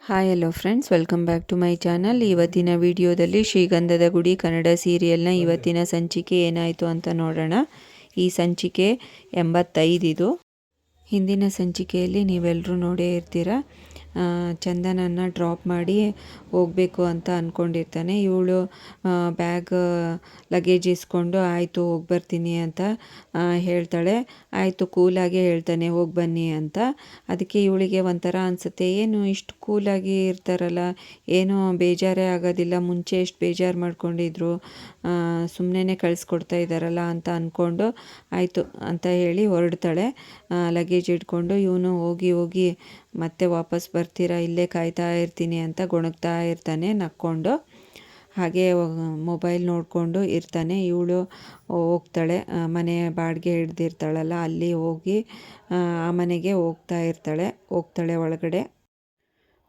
Hi hello friends, welcome back to my channel. ಇವತ್ತಿನ ವಿಡಿಯೋದಲ್ಲಿ ಶ್ರೀಗಂಧದ ಗುಡಿ ಕನ್ನಡ ಸೀರಿಯಲ್ನ ಇವತ್ತಿನ ಸಂಚಿಕೆ ಏನಾಯಿತು ಅಂತ ನೋಡೋಣ. ಈ ಸಂಚಿಕೆ 85 ಇದು. ಹಿಂದಿನ ಸಂಚಿಕೆಯಲ್ಲಿ ನೀವೆಲ್ಲರೂ ನೋಡೇ ಇರ್ತೀರ. ಚಂದನನ್ನು ಡ್ರಾಪ್ ಮಾಡಿ ಹೋಗಬೇಕು ಅಂತ ಅಂದ್ಕೊಂಡಿರ್ತಾನೆ. ಇವಳು ಬ್ಯಾಗ್ ಲಗೇಜ್ ಇಸ್ಕೊಂಡು ಆಯಿತು ಹೋಗಿ ಬರ್ತೀನಿ ಅಂತ ಹೇಳ್ತಾಳೆ. ಆಯಿತು ಕೂಲಾಗೆ ಹೇಳ್ತಾನೆ ಹೋಗಿ ಬನ್ನಿ ಅಂತ. ಅದಕ್ಕೆ ಇವಳಿಗೆ ಒಂಥರ ಅನಿಸುತ್ತೆ, ಏನು ಇಷ್ಟು ಕೂಲಾಗಿ ಇರ್ತಾರಲ್ಲ, ಏನೋ ಬೇಜಾರೇ ಆಗೋದಿಲ್ಲ, ಮುಂಚೆ ಎಷ್ಟು ಬೇಜಾರು ಮಾಡ್ಕೊಂಡಿದ್ರು, ಸುಮ್ಮನೆ ಕಳಿಸ್ಕೊಡ್ತಾ ಇದ್ದಾರಲ್ಲ ಅಂತ ಅಂದ್ಕೊಂಡು ಆಯಿತು ಅಂತ ಹೇಳಿ ಹೊರಡ್ತಾಳೆ ಲಗೇಜ್ ಇಟ್ಕೊಂಡು. ಇವನು ಹೋಗಿ ಮತ್ತೆ ವಾಪಸ್ ಬರ್ತೀರಾ, ಇಲ್ಲೇ ಕಾಯ್ತಾ ಇರ್ತೀನಿ ಅಂತ ಗೊಣಗ್ತಾ ಇರ್ತಾನೆ ನಕ್ಕೊಂಡು. ಹಾಗೆ ಮೊಬೈಲ್ ನೋಡಿಕೊಂಡು ಇರ್ತಾನೆ. ಇವಳು ಹೋಗ್ತಾಳೆ, ಮನೆ ಬಾಡಿಗೆ ಹಿಡ್ದಿರ್ತಾಳಲ್ಲ ಅಲ್ಲಿ ಹೋಗಿ ಆ ಮನೆಗೆ ಹೋಗ್ತಾಳೆ ಒಳಗಡೆ.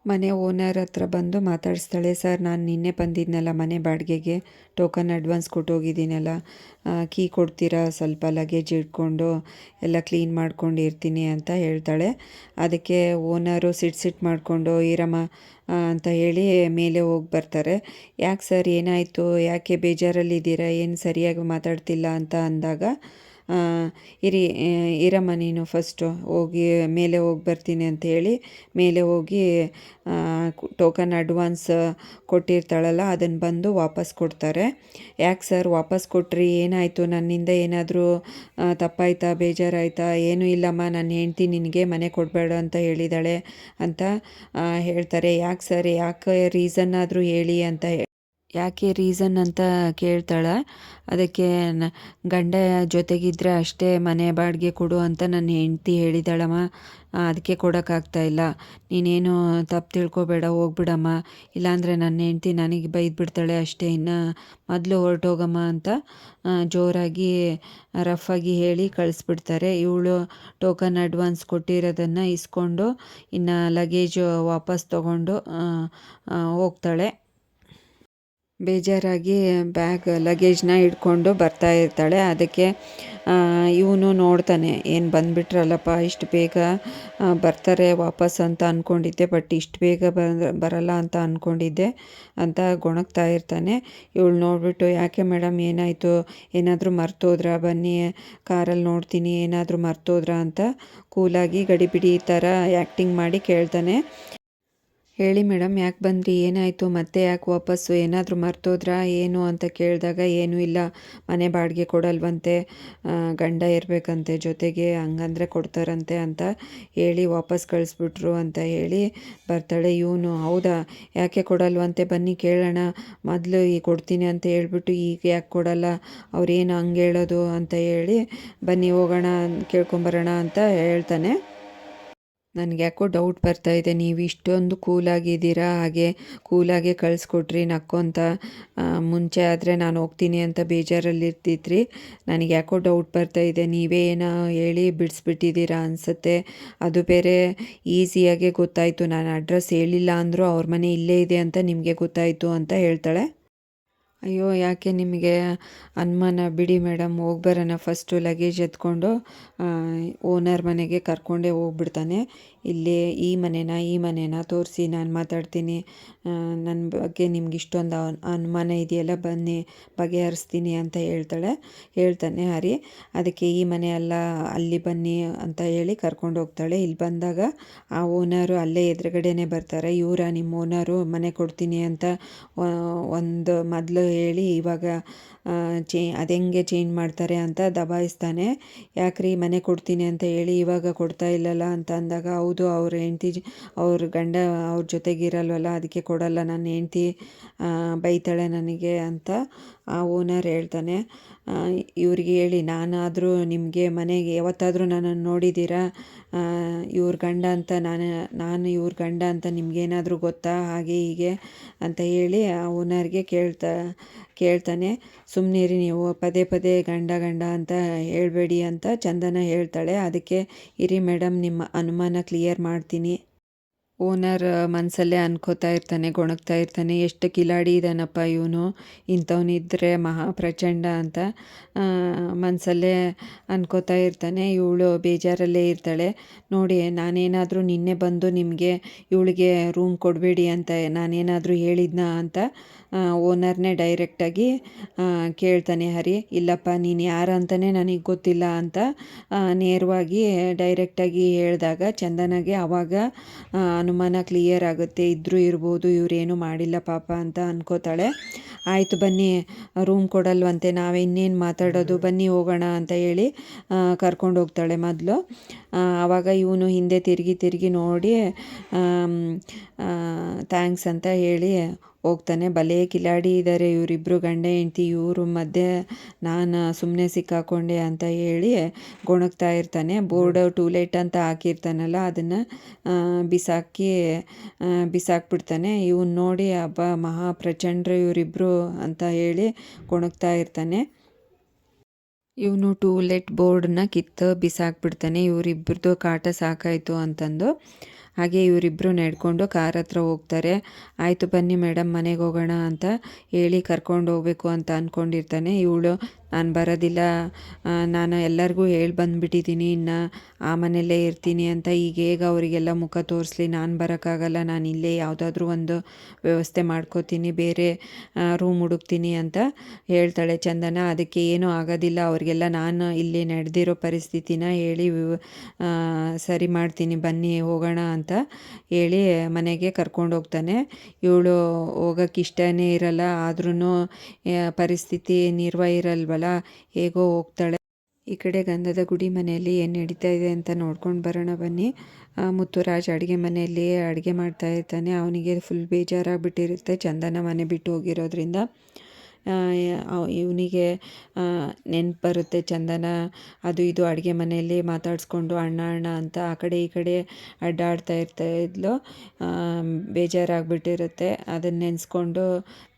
ಮನೆ ಓನರ್ ಹತ್ರ ಬಂದು ಮಾತಾಡಿಸ್ತಾಳೆ. ಸರ್, ನಾನು ನಿನ್ನೆ ಬಂದಿದ್ನಲ್ಲ ಮನೆ ಬಾಡಿಗೆಗೆ, ಟೋಕನ್ ಅಡ್ವಾನ್ಸ್ ಕೊಟ್ಟೋಗಿದ್ದೀನಲ್ಲ, ಕೀ ಕೊಡ್ತೀರಾ, ಸ್ವಲ್ಪ ಲಗೇಜ್ ಇಟ್ಕೊಂಡು ಎಲ್ಲ ಕ್ಲೀನ್ ಮಾಡ್ಕೊಂಡು ಇರ್ತೀನಿ ಅಂತ ಹೇಳ್ತಾಳೆ. ಅದಕ್ಕೆ ಓನರು ಸಿಟ್ಟು ಮಾಡಿಕೊಂಡು ಇರಮ್ಮ ಅಂತ ಹೇಳಿ ಮೇಲೆ ಹೋಗಿ ಬರ್ತಾರೆ. ಯಾಕೆ ಸರ್, ಏನಾಯಿತು, ಯಾಕೆ ಬೇಜಾರಲ್ಲಿದ್ದೀರಾ, ಏನು ಸರಿಯಾಗಿ ಮಾತಾಡ್ತಿಲ್ಲ ಅಂತ ಅಂದಾಗ, ಇರಮ್ಮ ನೀನು ಫಸ್ಟು ಹೋಗಿ ಮೇಲೆ ಹೋಗಿ ಬರ್ತೀನಿ ಅಂತ ಹೇಳಿ ಮೇಲೆ ಹೋಗಿ ಟೋಕನ್ ಅಡ್ವಾನ್ಸ್ ಕೊಟ್ಟಿರ್ತಾಳಲ್ಲ ಅದನ್ನು ಬಂದು ವಾಪಸ್ ಕೊಡ್ತಾರೆ. ಯಾಕೆ ಸರ್ ವಾಪಸ್ ಕೊಟ್ರಿ, ಏನಾಯಿತು, ನನ್ನಿಂದ ಏನಾದರೂ ತಪ್ಪಾಯ್ತಾ, ಬೇಜಾರಾಯ್ತಾ? ಏನೂ ಇಲ್ಲಮ್ಮ, ನನ್ನ ಹೆಂಡ್ತಿ ನಿನಗೆ ಮನೆ ಕೊಡಬೇಡ ಅಂತ ಹೇಳಿದಾಳೆ ಅಂತ ಹೇಳ್ತಾರೆ. ಯಾಕೆ ಸರ್, ಯಾಕೆ ರೀಸನ್ ಆದರೂ ಹೇಳಿ ಅಂತ ಯಾಕೆ ರೀಸನ್ ಅಂತ ಕೇಳ್ತಾಳೆ. ಅದಕ್ಕೆ ಗಂಡ ಜೊತೆಗಿದ್ದರೆ ಅಷ್ಟೇ ಮನೆ ಬಾಡಿಗೆ ಕೊಡು ಅಂತ ನನ್ನ ಹೆಂಡ್ತಿ ಹೇಳಿದಾಳಮ್ಮ, ಅದಕ್ಕೆ ಕೊಡೋಕ್ಕಾಗ್ತಾಯಿಲ್ಲ. ನೀನೇನು ತಪ್ಪು ತಿಳ್ಕೊಬೇಡ, ಹೋಗ್ಬಿಡಮ್ಮ, ಇಲ್ಲಾಂದರೆ ನನ್ನ ಹೆಂಡ್ತಿ ನನಗೆ ಬೈದ್ಬಿಡ್ತಾಳೆ ಅಷ್ಟೇ, ಇನ್ನು ಮೊದಲು ಹೊರಟೋಗಮ್ಮ ಅಂತ ಜೋರಾಗಿ ರಫಾಗಿ ಹೇಳಿ ಕಳಿಸ್ಬಿಡ್ತಾರೆ. ಇವಳು ಟೋಕನ್ ಅಡ್ವಾನ್ಸ್ ಕೊಟ್ಟಿರೋದನ್ನು ಇಸ್ಕೊಂಡು ಇನ್ನು ಲಗೇಜ್ ವಾಪಸ್ ತೊಗೊಂಡು ಹೋಗ್ತಾಳೆ. ಬೇಜಾರಾಗಿ ಬ್ಯಾಗ್ ಲಗೇಜ್ನ ಹಿಡ್ಕೊಂಡು ಬರ್ತಾ ಇರ್ತಾಳೆ. ಅದಕ್ಕೆ ಇವನು ನೋಡ್ತಾನೆ, ಏನು ಬಂದುಬಿಟ್ರಲ್ಲಪ್ಪ, ಇಷ್ಟು ಬೇಗ ಬರ್ತಾರೆ ವಾಪಸ್ ಅಂತ ಅಂದ್ಕೊಂಡಿದ್ದೆ, ಬಟ್ ಇಷ್ಟು ಬೇಗ ಬರಲ್ಲ ಅಂತ ಅಂದ್ಕೊಂಡಿದ್ದೆ ಅಂತ ಗೊಣಗ್ತಾ ಇರ್ತಾನೆ. ಇವಳು ನೋಡಿಬಿಟ್ಟು, ಯಾಕೆ ಮೇಡಮ್ ಏನಾಯಿತು, ಏನಾದರೂ ಮರ್ತೋದ್ರಾ, ಬನ್ನಿ ಕಾರಲ್ಲಿ ನೋಡ್ತೀನಿ, ಏನಾದರೂ ಮರ್ತೋದ್ರಾ ಅಂತ ಕೂಲಾಗಿ ಗಡಿಬಿಡಿ ಥರ ಆ್ಯಕ್ಟಿಂಗ್ ಮಾಡಿ ಕೇಳ್ತಾನೆ. ಹೇಳಿ ಮೇಡಮ್, ಯಾಕೆ ಬಂದ್ರಿ, ಏನಾಯಿತು, ಮತ್ತೆ ಯಾಕೆ ವಾಪಸ್ಸು, ಏನಾದರೂ ಮರ್ತೋದ್ರಾ ಏನು ಅಂತ ಕೇಳಿದಾಗ, ಏನೂ ಇಲ್ಲ, ಮನೆ ಬಾಡಿಗೆ ಕೊಡಲ್ವಂತೆ, ಗಂಡ ಇರಬೇಕಂತೆ ಜೊತೆಗೆ, ಹಂಗಂದರೆ ಕೊಡ್ತಾರಂತೆ ಅಂತ ಹೇಳಿ ವಾಪಸ್ ಕಳಿಸ್ಬಿಟ್ರು ಅಂತ ಹೇಳಿ ಬರ್ತಾಳೆ. ಇವನು, ಹೌದಾ, ಯಾಕೆ ಕೊಡಲ್ವಂತೆ, ಬನ್ನಿ ಕೇಳೋಣ, ಮೊದಲು ಈ ಕೊಡ್ತೀನಿ ಅಂತ ಹೇಳ್ಬಿಟ್ಟು ಈಗ ಯಾಕೆ ಕೊಡಲ್ಲ, ಅವ್ರೇನು ಹಂಗೆ ಹೇಳೋದು ಅಂತ ಹೇಳಿ ಬನ್ನಿ ಹೋಗೋಣ ಕೇಳ್ಕೊಂಬರೋಣ ಅಂತ ಹೇಳ್ತಾನೆ. ನನಗೆ ಯಾಕೋ ಡೌಟ್ ಬರ್ತಾಯಿದೆ, ನೀವು ಇಷ್ಟೊಂದು ಕೂಲಾಗಿದ್ದೀರಾ, ಹಾಗೆ ಕೂಲಾಗೆ ಕಳಿಸ್ಕೊಟ್ರಿ ನಕ್ಕೊಂತ. ಮುಂಚೆ ಆದರೆ ನಾನು ಹೋಗ್ತೀನಿ ಅಂತ ಬೇಜಾರಲ್ಲಿರ್ತಿದ್ರಿ, ನನಗೆ ಯಾಕೋ ಡೌಟ್ ಬರ್ತಾಯಿದೆ, ನೀವೇ ಏನೋ ಹೇಳಿ ಬಿಡಿಸ್ಬಿಟ್ಟಿದ್ದೀರಾ ಅನಿಸುತ್ತೆ. ಅದು ಬೇರೆ ಈಸಿಯಾಗೆ ಗೊತ್ತಾಯಿತು, ನಾನು ಅಡ್ರೆಸ್ ಹೇಳಿಲ್ಲ ಅಂದರೂ ಅವ್ರ ಮನೆ ಇಲ್ಲೇ ಇದೆ ಅಂತ ನಿಮಗೆ ಗೊತ್ತಾಯಿತು ಅಂತ ಹೇಳ್ತಾಳೆ. ಅಯ್ಯೋ, ಯಾಕೆ ನಿಮಗೆ ಅನುಮಾನ, ಬಿಡಿ ಮೇಡಮ್, ಹೋಗಿ ಬರೋಣ, ಫಸ್ಟು ಲಗೇಜ್ ಎತ್ಕೊಂಡು ಓನರ್ ಮನೆಗೆ ಕರ್ಕೊಂಡೇ ಹೋಗ್ಬಿಡ್ತಾನೆ. ಇಲ್ಲಿ ಈ ಮನೆನಾ ತೋರಿಸಿ, ನಾನು ಮಾತಾಡ್ತೀನಿ, ನನ್ನ ಬಗ್ಗೆ ನಿಮ್ಗೆ ಇಷ್ಟೊಂದು ಅನುಮಾನ ಇದೆಯಲ್ಲ, ಬನ್ನಿ ಬಗೆಹರಿಸ್ತೀನಿ ಅಂತ ಹೇಳ್ತಾನೆ ಹರಿ. ಅದಕ್ಕೆ ಈ ಮನೆ ಅಲ್ಲ, ಅಲ್ಲಿ ಬನ್ನಿ ಅಂತ ಹೇಳಿ ಕರ್ಕೊಂಡು ಹೋಗ್ತಾಳೆ. ಇಲ್ಲಿ ಬಂದಾಗ ಆ ಓನರು ಅಲ್ಲೇ ಎದುರುಗಡೆನೇ ಬರ್ತಾರೆ. ಇವರ ನಿಮ್ಮ ಓನರು ಮನೆ ಕೊಡ್ತೀನಿ ಅಂತ ಒಂದು ಮೊದಲು ಹೇಳಿ ಇವಾಗ ಅದೆಂಗೆ ಚೇಂಜ್ ಮಾಡ್ತಾರೆ ಅಂತ ದಬಾಯಿಸ್ತಾನೆ. ಯಾಕ್ರಿ ಮನೆ ಕೊಡ್ತೀನಿ ಅಂತ ಹೇಳಿ ಇವಾಗ ಕೊಡ್ತಾ ಇಲ್ಲಲ್ಲ ಅಂತ ಅಂದಾಗ, ಹೌದು, ಅವ್ರ ಹೆಂಡ್ತಿ ಅವ್ರ ಗಂಡ ಅವ್ರ ಜೊತೆಗಿರಲ್ವಲ್ಲ, ಅದಕ್ಕೆ ಕೊಡಲ್ಲ, ನನ್ನ ಹೆಂಡ್ತಿ ಬೈತಾಳೆ ನನಗೆ ಅಂತ ಆ ಓನರ್ ಹೇಳ್ತಾನೆ. ಇವ್ರಿಗೆ ಹೇಳಿ, ನಾನಾದರೂ ನಿಮಗೆ ಮನೆಗೆ ಯಾವತ್ತಾದರೂ ನನ್ನನ್ನು ನೋಡಿದ್ದೀರಾ, ಇವ್ರ ಗಂಡ ಅಂತ ನಾನು ಇವ್ರ ಗಂಡ ಅಂತ ನಿಮಗೇನಾದರೂ ಗೊತ್ತಾ, ಹಾಗೆ ಹೀಗೆ ಅಂತ ಹೇಳಿ ಆ ಓನರ್ಗೆ ಕೇಳ್ತಾನೆ. ಸುಮ್ಮನಿರಿ ನೀವು, ಪದೇ ಪದೇ ಗಂಡ ಅಂತ ಹೇಳಬೇಡಿ ಅಂತ ಚಂದನ ಹೇಳ್ತಾಳೆ. ಅದಕ್ಕೆ ಇರಿ ಮೇಡಮ್, ನಿಮ್ಮ ಅನುಮಾನ ಕ್ಲಿಯರ್ ಮಾಡ್ತೀನಿ. ಓನರ್ ಮನಸಲ್ಲೇ ಅನ್ಕೋತಾ ಇರ್ತಾನೆ, ಗೊಣಗ್ತಾ ಇರ್ತಾನೆ, ಎಷ್ಟು ಕಿಲಾಡಿ ಇದ್ದಾನಪ್ಪ ಇವನು, ಇಂಥವನಿದ್ರೆ ಮಹಾ ಪ್ರಚಂಡ ಅಂತ ಮನಸಲ್ಲೇ ಅನ್ಕೋತಾ ಇರ್ತಾನೆ. ಇವಳು ಬೇಜಾರಲ್ಲೇ ಇರ್ತಾಳೆ. ನೋಡಿ, ನಾನೇನಾದರೂ ನಿನ್ನೆ ಬಂದು ನಿಮಗೆ ಇವಳಿಗೆ ರೂಮ್ ಕೊಡಬೇಡಿ ಅಂತ ನಾನೇನಾದರೂ ಹೇಳಿದ್ನಾ ಅಂತ ಓನರ್ನೇ ಡೈರೆಕ್ಟಾಗಿ ಕೇಳ್ತಾನೆ ಹರಿ. ಇಲ್ಲಪ್ಪ, ನೀನು ಯಾರು ಅಂತಲೇ ನನಗೆ ಗೊತ್ತಿಲ್ಲ ಅಂತ ನೇರವಾಗಿ ಡೈರೆಕ್ಟಾಗಿ ಹೇಳಿದಾಗ ಚಂದನಗೆ ಆವಾಗ ಅನುಮಾನ ಕ್ಲಿಯರ್ ಆಗುತ್ತೆ. ಇದ್ದರೂ ಇರ್ಬೋದು, ಇವರೇನು ಮಾಡಿಲ್ಲ ಪಾಪ ಅಂತ ಅನ್ಕೋತಾಳೆ. ಆಯಿತು ಬನ್ನಿ, ರೂಮ್ ಕೊಡಲ್ವಂತೆ, ನಾವೇ ಇನ್ನೇನು ಮಾತಾಡೋದು, ಬನ್ನಿ ಹೋಗೋಣ ಅಂತ ಹೇಳಿ ಕರ್ಕೊಂಡು ಹೋಗ್ತಾಳೆ ಮೊದಲು. ಆವಾಗ ಇವನು ಹಿಂದೆ ತಿರುಗಿ ನೋಡಿ ಥ್ಯಾಂಕ್ಸ್ ಅಂತ ಹೇಳಿ ಹೋಗ್ತಾನೆ. ಭಲೇ ಕಿಲಾಡಿ ಇದ್ದಾರೆ ಇವರಿಬ್ಬರು, ಗಂಡ ಹೆಂಡ್ತಿ. ಇವರು ಮಧ್ಯೆ ನಾನು ಸುಮ್ಮನೆ ಸಿಕ್ಕಾಕೊಂಡೆ ಅಂತ ಹೇಳಿ ಗೊಣಗ್ತಾ ಇರ್ತಾನೆ. ಬೋರ್ಡ್ ಟೂಲೆಟ್ ಅಂತ ಹಾಕಿರ್ತಾನಲ್ಲ, ಅದನ್ನು ಬಿಸಾಕ್ಬಿಡ್ತಾನೆ. ಇವನು ನೋಡಿ ಹಬ್ಬ ಮಹಾ ಪ್ರಚಂಡ್ರು ಇವರಿಬ್ಬರು ಅಂತ ಹೇಳಿ ಗೊಣಗ್ತಾ ಇರ್ತಾನೆ. ಇವನು ಟೂಲೆಟ್ ಬೋರ್ಡನ್ನ ಕಿತ್ತು ಬಿಸಾಕ್ಬಿಡ್ತಾನೆ. ಇವರಿಬ್ಬರದು ಕಾಟ ಸಾಕಾಯಿತು ಅಂತಂದು. ಹಾಗೆ ಇವರಿಬ್ಬರು ನಡ್ಕೊಂಡು ಕಾರ್ ಹತ್ರ ಹೋಗ್ತಾರೆ. ಆಯಿತು ಬನ್ನಿ ಮೇಡಮ್, ಮನೆಗೆ ಹೋಗೋಣ ಅಂತ ಹೇಳಿ ಕರ್ಕೊಂಡು ಹೋಗ್ಬೇಕು ಅಂತ ಅಂದ್ಕೊಂಡಿರ್ತಾನೆ. ಇವಳು ನಾನು ಬರೋದಿಲ್ಲ, ನಾನು ಎಲ್ಲರಿಗೂ ಹೇಳಿ ಬಂದುಬಿಟ್ಟಿದ್ದೀನಿ, ಇನ್ನು ಆ ಮನೆಯಲ್ಲೇ ಇರ್ತೀನಿ ಅಂತ. ಈಗ ಹೇಗೆ ಅವರಿಗೆಲ್ಲ ಮುಖ ತೋರಿಸ್ಲಿ, ನಾನು ಬರೋಕ್ಕಾಗಲ್ಲ, ನಾನು ಇಲ್ಲೇ ಯಾವುದಾದ್ರೂ ಒಂದು ವ್ಯವಸ್ಥೆ ಮಾಡ್ಕೋತೀನಿ, ಬೇರೆ ರೂಮ್ ಹುಡುಕ್ತೀನಿ ಅಂತ ಹೇಳ್ತಾಳೆ ಚಂದನ. ಅದಕ್ಕೆ ಏನೂ ಆಗೋದಿಲ್ಲ, ಅವರಿಗೆಲ್ಲ ನಾನು ಇಲ್ಲಿ ನಡೆದಿರೋ ಪರಿಸ್ಥಿತಿನ ಹೇಳಿ ಸರಿ ಮಾಡ್ತೀನಿ, ಬನ್ನಿ ಹೋಗೋಣ ಅಂತ ಹೇಳಿ ಮನೆಗೆ ಕರ್ಕೊಂಡು ಹೋಗ್ತಾನೆ. ಇವಳು ಹೋಗೋಕ್ಕೆ ಇಷ್ಟನೇ ಇರಲ್ಲ, ಆದ್ರೂ ಪರಿಸ್ಥಿತಿ ನಿರ್ವಹಿರಲ್ವಲ್ಲ, ಹೇಗೋ ಹೋಗ್ತಾಳೆ. ಈ ಕಡೆ ಗಂಧದ ಗುಡಿ ಮನೆಯಲ್ಲಿ ಏನು ನಡೀತಾ ಇದೆ ಅಂತ ನೋಡ್ಕೊಂಡು ಬರೋಣ ಬನ್ನಿ. ಮುತ್ತುರಾಜ್ ಅಡುಗೆ ಮನೆಯಲ್ಲಿ ಅಡುಗೆ ಮಾಡ್ತಾ ಇರ್ತಾನೆ. ಅವನಿಗೆ ಫುಲ್ ಬೇಜಾರಾಗ್ಬಿಟ್ಟಿರುತ್ತೆ ಚಂದನ ಮನೆ ಬಿಟ್ಟು ಹೋಗಿರೋದ್ರಿಂದ. ಇವನಿಗೆ ನೆನಪು ಬರುತ್ತೆ ಚಂದನ ಅದು ಇದು ಅಡುಗೆ ಮನೆಯಲ್ಲಿ ಮಾತಾಡಿಸ್ಕೊಂಡು ಅಣ್ಣ ಅಂತ ಆ ಕಡೆ ಈ ಕಡೆ ಅಡ್ಡಾಡ್ತಾ ಇದ್ಲು. ಬೇಜಾರಾಗ್ಬಿಟ್ಟಿರುತ್ತೆ, ಅದನ್ನು ನೆನೆಸ್ಕೊಂಡು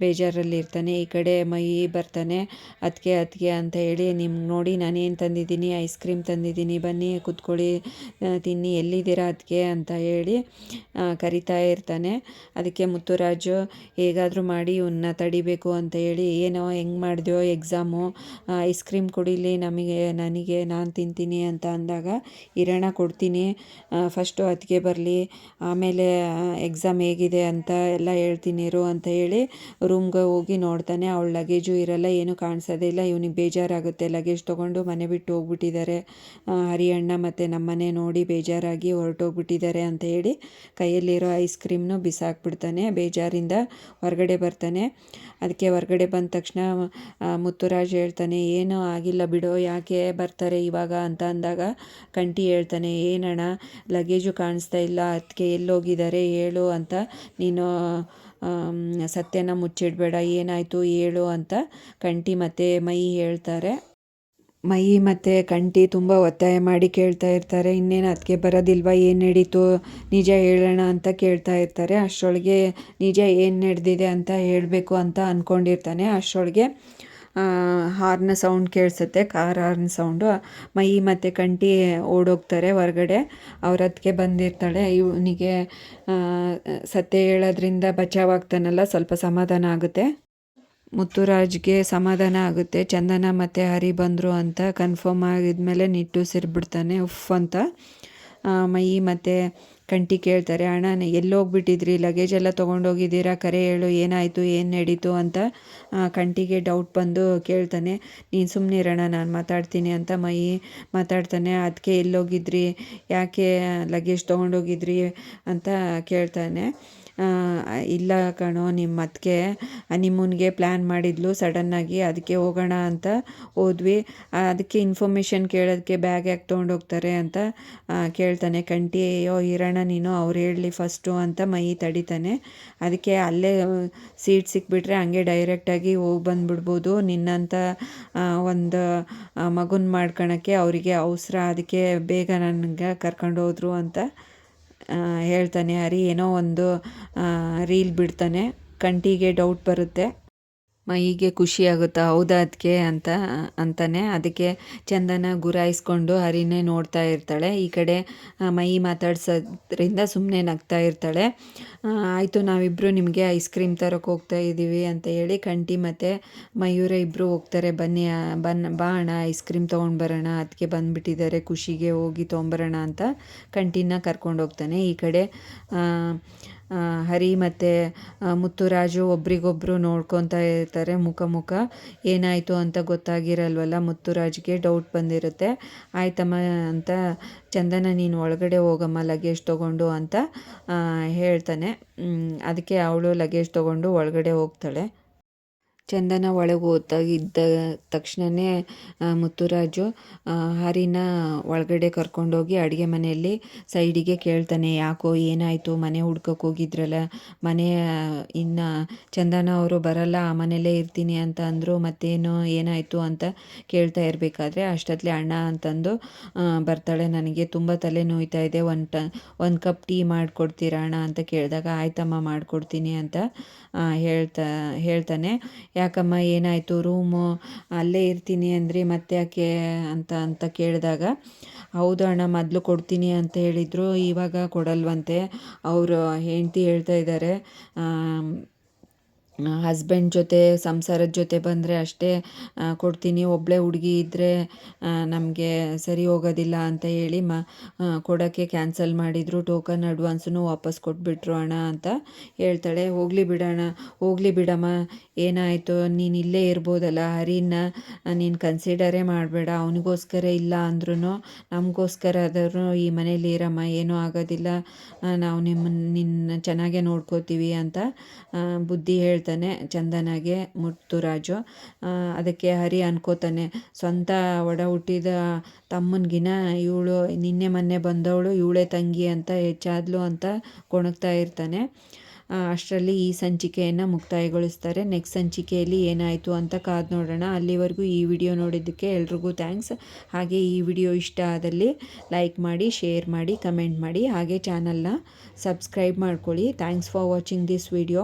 ಬೇಜಾರಲ್ಲಿರ್ತಾನೆ. ಈ ಕಡೆ ಮೈ ಬರ್ತಾನೆ. ಅದಕ್ಕೆ ಅಂತ ಹೇಳಿ, ನಿಮ್ಗೆ ನೋಡಿ ನಾನೇನು ತಂದಿದ್ದೀನಿ, ಐಸ್ ಕ್ರೀಮ್ ತಂದಿದ್ದೀನಿ, ಬನ್ನಿ ಕೂತ್ಕೊಳ್ಳಿ ತಿನ್ನಿ, ಎಲ್ಲಿದ್ದೀರಾ ಅದಕ್ಕೆ ಅಂತ ಹೇಳಿ ಕರಿತಾ ಇರ್ತಾನೆ. ಅದಕ್ಕೆ ಮುತ್ತುರಾಜು ಹೇಗಾದರೂ ಮಾಡಿ ಇವನ್ನ ತಡಿಬೇಕು ಅಂತ ಹೇಳಿ, ಏನೋ ಹೆಂಗೆ ಮಾಡಿದೆಯೋ ಎಕ್ಸಾಮು, ಐಸ್ ಕ್ರೀಮ್ ಕೊಡಿಲಿ ನನಗೆ ನಾನು ತಿಂತೀನಿ ಅಂತ ಅಂದಾಗ, ಇರೋಣ ಕೊಡ್ತೀನಿ, ಫಸ್ಟು ಅದಕ್ಕೆ ಬರಲಿ, ಆಮೇಲೆ ಎಕ್ಸಾಮ್ ಹೇಗಿದೆ ಅಂತ ಎಲ್ಲ ಹೇಳ್ತೀನಿ ಇರು ಅಂತ ಹೇಳಿ ರೂಮ್ಗೆ ಹೋಗಿ ನೋಡ್ತಾನೆ. ಅವಳ ಲಗೇಜು ಇರಲ್ಲ, ಏನೂ ಕಾಣಿಸೋದೇ ಇಲ್ಲ. ಇವನಿಗೆ ಬೇಜಾರಾಗುತ್ತೆ, ಲಗೇಜ್ ತೊಗೊಂಡು ಮನೆ ಬಿಟ್ಟು ಹೋಗ್ಬಿಟ್ಟಿದ್ದಾರೆ ಹರಿಯಣ್ಣ ಮತ್ತು ನಮ್ಮನೆ ನೋಡಿ ಬೇಜಾರಾಗಿ ಹೊರಟೋಗ್ಬಿಟ್ಟಿದ್ದಾರೆ ಅಂತ ಹೇಳಿ ಕೈಯಲ್ಲಿರೋ ಐಸ್ ಕ್ರೀಮ್ನು ಬಿಸಾಕ್ಬಿಡ್ತಾನೆ. ಬೇಜಾರಿಂದ ಹೊರಗಡೆ ಬರ್ತಾನೆ. ಅದಕ್ಕೆ ಹೊರಗಡೆ ಬಂದ ತಕ್ಷಣ ಮುತ್ತುರಾಜ್ ಹೇಳ್ತಾನೆ, ಏನೂ ಆಗಿಲ್ಲ ಬಿಡೋ, ಯಾಕೆ ಬರ್ತಾರೆ ಇವಾಗ ಅಂತ ಅಂದಾಗ ಕಂಠಿ ಹೇಳ್ತಾನೆ, ಏನಣ್ಣ ಲಗೇಜು ಕಾಣಿಸ್ತಾ ಇಲ್ಲ, ಅದಕ್ಕೆ ಎಲ್ಲೋಗಿದ್ದಾರೆ ಹೇಳು ಅಂತ, ನೀನು ಸತ್ಯನ ಮುಚ್ಚಿಡಬೇಡ, ಏನಾಯಿತು ಹೇಳು ಅಂತ ಕಂಠಿ ಮತ್ತು ಮೈ ಹೇಳ್ತಾರೆ. ಮೈ ಮತ್ತು ಕಂಠಿ ತುಂಬ ಒತ್ತಾಯ ಮಾಡಿ ಕೇಳ್ತಾ ಇರ್ತಾರೆ, ಇನ್ನೇನು ಅದಕ್ಕೆ ಬರೋದಿಲ್ವಾ, ಏನು ನಡೀತು ನಿಜ ಹೇಳೋಣ ಅಂತ ಕೇಳ್ತಾ ಇರ್ತಾರೆ. ಅಷ್ಟರೊಳಗೆ ನಿಜ ಏನು ನಡೆದಿದೆ ಅಂತ ಹೇಳಬೇಕು ಅಂತ ಅಂದ್ಕೊಂಡಿರ್ತಾನೆ. ಅಷ್ಟರೊಳಗೆ ಹಾರ್ನ್ ಸೌಂಡ್ ಕೇಳಿಸುತ್ತೆ, ಕಾರ್ ಹಾರ್ನ್ ಸೌಂಡು. ಮೈ ಮತ್ತು ಕಂಠಿ ಓಡೋಗ್ತಾರೆ ಹೊರಗಡೆ. ಅವ್ರ ಅದಕ್ಕೆ ಬಂದಿರ್ತಾಳೆ. ಇವನಿಗೆ ಸತ್ಯ ಹೇಳೋದ್ರಿಂದ ಬಚಾವಾಗ್ತಾನಲ್ಲ, ಸ್ವಲ್ಪ ಸಮಾಧಾನ ಆಗುತ್ತೆ. ಮುತ್ತುರಾಜ್ಗೆ ಸಮಾಧಾನ ಆಗುತ್ತೆ, ಚಂದನ ಮತ್ತು ಹರಿ ಬಂದರು ಅಂತ ಕನ್ಫರ್ಮ್ ಆಗಿದ್ಮೇಲೆ ನಿಟ್ಟುಸಿರ್ಬಿಡ್ತಾನೆ, ಉಫ್ ಅಂತ. ಮೈ ಮತ್ತು ಕಂಠಿ ಕೇಳ್ತಾರೆ, ಅಣ್ಣ ಎಲ್ಲೋಗ್ಬಿಟ್ಟಿದ್ರಿ, ಲಗೇಜ್ ಎಲ್ಲ ತೊಗೊಂಡೋಗಿದ್ದೀರಾ, ಕರೆ ಹೇಳು, ಏನಾಯಿತು, ಏನು ನಡೀತು ಅಂತ ಕಂಠಿಗೆ ಡೌಟ್ ಬಂದು ಕೇಳ್ತಾನೆ. ನೀನು ಸುಮ್ಮನೆ ಇರೋಣ, ನಾನು ಮಾತಾಡ್ತೀನಿ ಅಂತ ಮೈ ಮಾತಾಡ್ತಾನೆ. ಅದಕ್ಕೆ ಎಲ್ಲೋಗಿದ್ರಿ, ಯಾಕೆ ಲಗೇಜ್ ತೊಗೊಂಡೋಗಿದ್ರಿ ಅಂತ ಕೇಳ್ತಾನೆ. ಇಲ್ಲ ಕಣೋ, ನಿಮ್ಮ ಅದಕ್ಕೆ ಹನಿಮೂನ್ಗೆ ಪ್ಲ್ಯಾನ್ ಮಾಡಿದ್ಲು ಸಡನ್ನಾಗಿ, ಅದಕ್ಕೆ ಹೋಗೋಣ ಅಂತ ಹೋದ್ವಿ, ಅದಕ್ಕೆ ಇನ್ಫಾರ್ಮೇಷನ್ ಕೇಳೋದಕ್ಕೆ ಬ್ಯಾಗ್ ಯಾಕೆ ತೊಗೊಂಡೋಗ್ತಾರೆ ಅಂತ ಕೇಳ್ತಾನೆ. ಕಂಠಿ, ಅಯ್ಯೋ ಇರೋಣ ನೀನು, ಅವ್ರು ಹೇಳಲಿ ಫಸ್ಟು ಅಂತ ಮೈ ತಡಿತಾನೆ. ಅದಕ್ಕೆ ಅಲ್ಲೇ ಸೀಟ್ ಸಿಕ್ಬಿಟ್ರೆ ಹಂಗೆ ಡೈರೆಕ್ಟಾಗಿ ಹೋಗಿ ಬಂದುಬಿಡ್ಬೋದು, ನಿನ್ನಂಥ ಒಂದು ಮಗುನ ಮಾಡ್ಕೊಳಕ್ಕೆ ಅವರಿಗೆ ಅವಸರ, ಅದಕ್ಕೆ ಬೇಗ ನನಗೆ ಕರ್ಕೊಂಡೋದ್ರು ಅಂತ ಹೇಳ್ತಾನೆ. ಹರಿ ಏನೋ ಒಂದು ರೀಲ್ ಬಿಡ್ತಾನೆ. ಕಂಠಿಗೆ ಡೌಟ್ ಬರುತ್ತೆ. ಮೈಗೆ ಖುಷಿ ಆಗುತ್ತಾ ಹೌದಾ ಅದಕ್ಕೆ ಅಂತಾನೆ ಅದಕ್ಕೆ ಚಂದನ ಗುರಾಯಿಸ್ಕೊಂಡು ಹರಿನೇ ನೋಡ್ತಾ ಇರ್ತಾಳೆ. ಈ ಕಡೆ ಮೈ ಮಾತಾಡ್ಸೋದ್ರಿಂದ ಸುಮ್ಮನೆ ನಗ್ತಾ ಇರ್ತಾಳೆ. ಆಯಿತು, ನಾವಿಬ್ಬರು ನಿಮಗೆ ಐಸ್ ಕ್ರೀಮ್ ತರೋಕೆ ಹೋಗ್ತಾ ಇದ್ದೀವಿ ಅಂತ ಹೇಳಿ ಕಂಠಿ ಮತ್ತು ಮಯೂರ ಇಬ್ಬರು ಹೋಗ್ತಾರೆ. ಬನ್ನಿ ಬಾ ಅಣ್ಣ, ಐಸ್ ಕ್ರೀಮ್ ತೊಗೊಂಡು ಬರೋಣ, ಅದಕ್ಕೆ ಬಂದುಬಿಟ್ಟಿದ್ದಾರೆ, ಖುಷಿಗೆ ಹೋಗಿ ತೊಗೊಂಬರೋಣ ಅಂತ ಕಂಠಿನ ಕರ್ಕೊಂಡು ಹೋಗ್ತಾನೆ. ಈ ಕಡೆ ಹರಿ ಮತ್ತು ಮುತ್ತುರಾಜು ಒಬ್ರಿಗೊಬ್ರು ನೋಡ್ಕೊತಾ ಇರ್ತಾರೆ ಮುಖ. ಏನಾಯಿತು ಅಂತ ಗೊತ್ತಾಗಿರಲ್ವಲ್ಲ, ಮುತ್ತುರಾಜ್ಗೆ ಡೌಟ್ ಬಂದಿರುತ್ತೆ. ಆಯ್ತಮ್ಮ ಅಂತ ಚಂದನ ನೀನು ಒಳಗಡೆ ಹೋಗಮ್ಮ ಲಗೇಜ್ ತೊಗೊಂಡು ಅಂತ ಹೇಳ್ತಾನೆ. ಅದಕ್ಕೆ ಅವಳು ಲಗೇಜ್ ತೊಗೊಂಡು ಒಳಗಡೆ ಹೋಗ್ತಾಳೆ. ಚಂದನ ಒಳಗೆ ಹೋದಾಗಿದ್ದ ತಕ್ಷಣವೇ ಮುತ್ತುರಾಜು ಹರಿನ ಒಳಗಡೆ ಕರ್ಕೊಂಡೋಗಿ ಅಡುಗೆ ಮನೆಯಲ್ಲಿ ಸೈಡಿಗೆ ಕೇಳ್ತಾನೆ, ಯಾಕೋ ಏನಾಯಿತು, ಮನೆ ಹುಡ್ಕೋಕೆ ಹೋಗಿದ್ರಲ್ಲ, ಮನೆ ಇನ್ನು ಚಂದನ ಅವರು ಬರಲ್ಲ, ಆ ಮನೆಯಲ್ಲೇ ಇರ್ತೀನಿ ಅಂತ ಅಂದರು, ಮತ್ತೇನು ಏನಾಯಿತು ಅಂತ ಕೇಳ್ತಾ ಇರಬೇಕಾದ್ರೆ ಅಷ್ಟೊತ್ತಲೇ ಅಣ್ಣ ಅಂತಂದು ಬರ್ತಾಳೆ. ನನಗೆ ತುಂಬ ತಲೆ ನೋಯ್ತಾ ಇದೆ, ಒಂದು ಕಪ್ ಟೀ ಮಾಡಿಕೊಡ್ತೀರಾ ಅಣ್ಣ ಅಂತ ಕೇಳಿದಾಗ ಆಯ್ತಮ್ಮ ಮಾಡಿಕೊಡ್ತೀನಿ ಅಂತ ಹೇಳ್ತಾನೆ. ಯಾಕಮ್ಮ ಏನಾಯಿತು, ರೂಮು ಅಲ್ಲೇ ಇರ್ತೀನಿ ಅಂದ್ರಿ ಮತ್ತೆ ಯಾಕೆ ಅಂತ ಕೇಳಿದಾಗ, ಹೌದು ಅಣ್ಣ, ಮೊದಲು ಕೊಡ್ತೀನಿ ಅಂತ ಹೇಳಿದರು, ಇವಾಗ ಕೊಡಲ್ವಂತೆ. ಅವರು ಹೆಂಡತಿ ಹೇಳ್ತಾ ಇದ್ದಾರೆ, ಹಸ್ಬೆಂಡ್ ಜೊತೆ ಸಂಸಾರದ ಜೊತೆ ಬಂದರೆ ಅಷ್ಟೇ ಕೊಡ್ತೀನಿ, ಒಬ್ಬಳೇ ಹುಡುಗಿ ಇದ್ದರೆ ನಮಗೆ ಸರಿ ಹೋಗೋದಿಲ್ಲ ಅಂತ ಹೇಳಿ ಕೊಡೋಕ್ಕೆ ಕ್ಯಾನ್ಸಲ್ ಮಾಡಿದರು, ಟೋಕನ್ ಅಡ್ವಾನ್ಸನ್ನು ವಾಪಸ್ ಕೊಟ್ಬಿಟ್ರು ಅಣ್ಣ ಅಂತ ಹೇಳ್ತಾಳೆ. ಹೋಗಲಿ ಬಿಡಮ್ಮ, ಏನಾಯಿತು, ನೀನು ಇಲ್ಲೇ ಇರ್ಬೋದಲ್ಲ, ಹರಿನ ನೀನು ಕನ್ಸಿಡರೇ ಮಾಡಬೇಡ, ಅವನಿಗೋಸ್ಕರ ಇಲ್ಲ ಅಂದ್ರೂ ನಮಗೋಸ್ಕರ ಆದರೂ ಈ ಮನೇಲಿ ಇರಮ್ಮ, ಏನೂ ಆಗೋದಿಲ್ಲ, ನಾವು ನಿನ್ನ ಚೆನ್ನಾಗೇ ನೋಡ್ಕೋತೀವಿ ಅಂತ ಬುದ್ಧಿ ಹೇಳ್ತಾನೆ ಚಂದನಾಗೆ ಮುತ್ತುರಾಜು. ಅದಕ್ಕೆ ಹರಿ ಅನ್ಕೋತಾನೆ, ಸ್ವಂತ ಒಡ ಹುಟ್ಟಿದ ತಮ್ಮನಿಗಿನ ಇವಳು ನಿನ್ನೆ ಮೊನ್ನೆ ಬಂದವಳು ಇವಳೇ ತಂಗಿ ಅಂತ ಹೆಚ್ಚಾದ್ಲು ಅಂತ ಕೊಣಗ್ತಾ ಇರ್ತಾನೆ. ಅಷ್ಟರಲ್ಲಿ ಈ ಸಂಚಿಕೆಯನ್ನು ಮುಕ್ತಾಯಗೊಳಿಸ್ತಾರೆ. ನೆಕ್ಸ್ಟ್ ಸಂಚಿಕೆಯಲ್ಲಿ ಏನಾಯಿತು ಅಂತ ಕಾದು ನೋಡೋಣ. ಅಲ್ಲಿವರೆಗೂ ಈ ವಿಡಿಯೋ ನೋಡಿದ್ದಕ್ಕೆ ಎಲ್ರಿಗೂ ಥ್ಯಾಂಕ್ಸ್. ಹಾಗೆ ಈ ವಿಡಿಯೋ ಇಷ್ಟ ಆದಲ್ಲಿ ಲೈಕ್ ಮಾಡಿ, ಶೇರ್ ಮಾಡಿ, ಕಮೆಂಟ್ ಮಾಡಿ, ಹಾಗೆ ಚಾನಲ್ನ ಸಬ್ಸ್ಕ್ರೈಬ್ ಮಾಡ್ಕೊಳ್ಳಿ. Thanks for watching this video.